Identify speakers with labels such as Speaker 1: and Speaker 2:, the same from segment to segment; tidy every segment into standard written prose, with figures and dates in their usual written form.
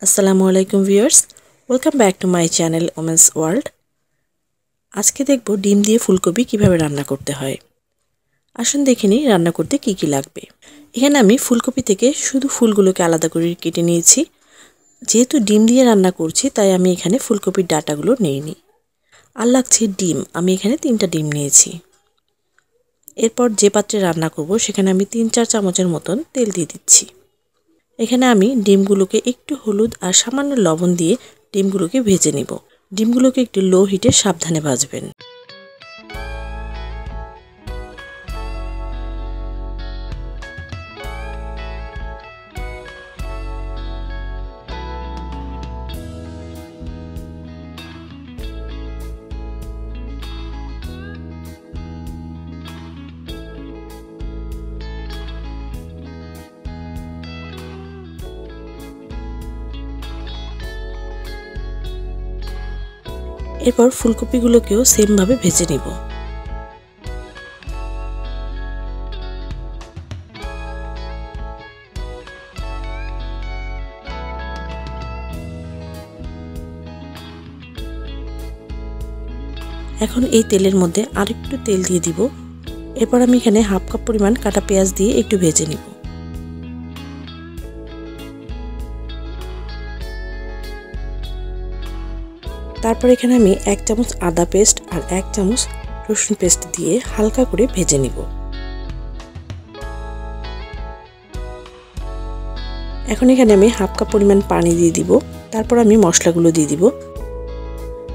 Speaker 1: আসসালামু আলাইকুম viewers, welcome back to my channel women's world. আজকে দেখব ডিম দিয়ে ফুলকপি কিভাবে রান্না করতে হয়। আসুন দেখে নিই রান্না করতে কি কি লাগবে। এখানে আমি ফুলকপি থেকে শুধু ফুলগুলোকে আলাদা করে কেটে নিয়েছি। যেহেতু ডিম দিয়ে রান্না করছি তাই আমি এখানে ফুলকপির ডাঁটাগুলো নিইনি। আর লাগছে ডিম, আমি এখানে 3টা ডিম নিয়েছি। এরপর যে পাত্রে রান্না করব সেখানে আমি 3-4 চামচের মতন তেল দিয়ে দিচ্ছি। এখানে আমি ডিমগুলোকে একটু হলুদ আর সামান্য লবণ দিয়ে ডিমগুলোকে ভেজে নিব। ডিমগুলোকে একটু লো হিটে সাবধানে ভাজবেন। এরপর ফুলকপিগুলোকেও সেম ভাবে ভেজে নিব। এখন এই তেলের মধ্যে আরেকটু তেল দিয়ে দিব। এরপর আমি এখানে হাফ কাপ পরিমাণ কাটা পেঁয়াজ দিয়ে একটু ভেজে নিব। তারপর এখানে আমি 1 চামচ আদা পেস্ট আর 1 চামচ রসুন পেস্ট দিয়ে হালকা করে ভেজে নিব। এখন এখানে আমি হাফ কাপ পরিমাণ পানি দিয়ে দিব। তারপর আমি মশলাগুলো দিয়ে দিব।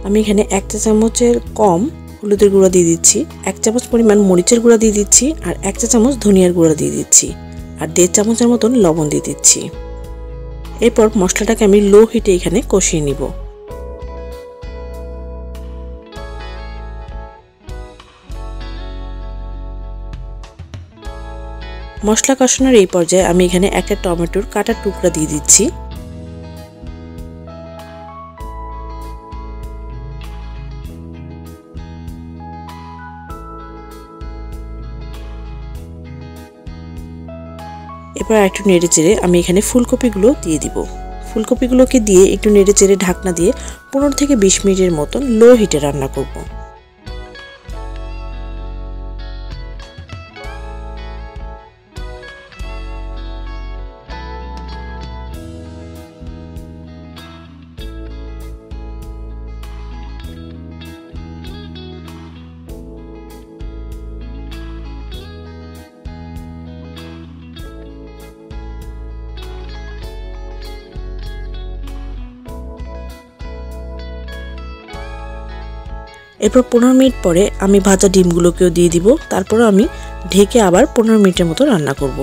Speaker 1: আমি এখানে 1 চা চামচের কম হলুদের গুঁড়া দিয়ে দিচ্ছি, 1 চামচ পরিমাণ মরিচের গুঁড়া দিয়ে দিচ্ছি, আর 1 চা চামচ ধনিয়ার গুঁড়া দিয়ে দিচ্ছি, আর 1.5 চামচের মতন লবণ দিয়ে দিচ্ছি। এরপর মশলাটাকে আমি লো হিটে এখানে কষিয়ে নিব। মশলা কষানোর এই পর্যায়ে আমি এখানে একটা টমেটোর কাটা টুকরা দিয়ে দিচ্ছি। এবার একটু নেড়েচেড়ে আমি এখানে ফুলকপিগুলো দিয়ে দিব। ফুলকপিগুলোকে দিয়ে একটু নেড়েচেড়ে ঢাকনা দিয়ে 15 থেকে 20 মিনিটের মতন লো হিটে রান্না করব। এরপর 15 মিনিট পরে আমি ভাজা ডিমগুলোকেও দিয়ে দিব। তারপর আমি ঢেকে আবার 15 মিনিটের মতো রান্না করব।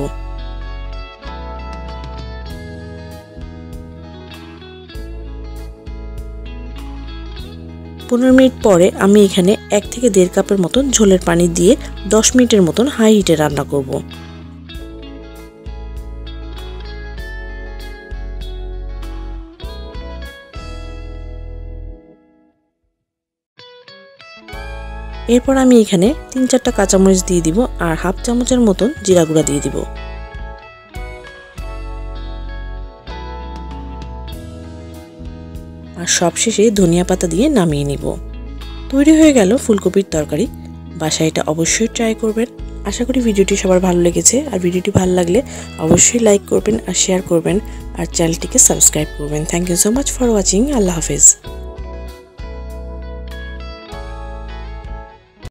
Speaker 1: পনেরো মিনিট পরে আমি এখানে 1 থেকে 1.5 কাপের মতন ঝোলের পানি দিয়ে 10 মিনিটের মতন হাই হিটে রান্না করব। এরপর আমি এখানে 3-4টা কাঁচামরিচ দিয়ে দিব আর হাফ চামচের মতন জিরা গুঁড়া দিয়ে দিব। আর সবশেষে ধনিয়া পাতা দিয়ে নামিয়ে নিব। তৈরি হয়ে গেল ফুলকপির তরকারি। বাসায় এটা অবশ্যই ট্রাই করবেন। আশা করি ভিডিওটি সবার ভালো লেগেছে। আর ভিডিওটি ভালো লাগলে অবশ্যই লাইক করবেন আর শেয়ার করবেন আর চ্যানেলটিকে সাবস্ক্রাইব করবেন। Thank you so much for watching. Allah হাফেজ।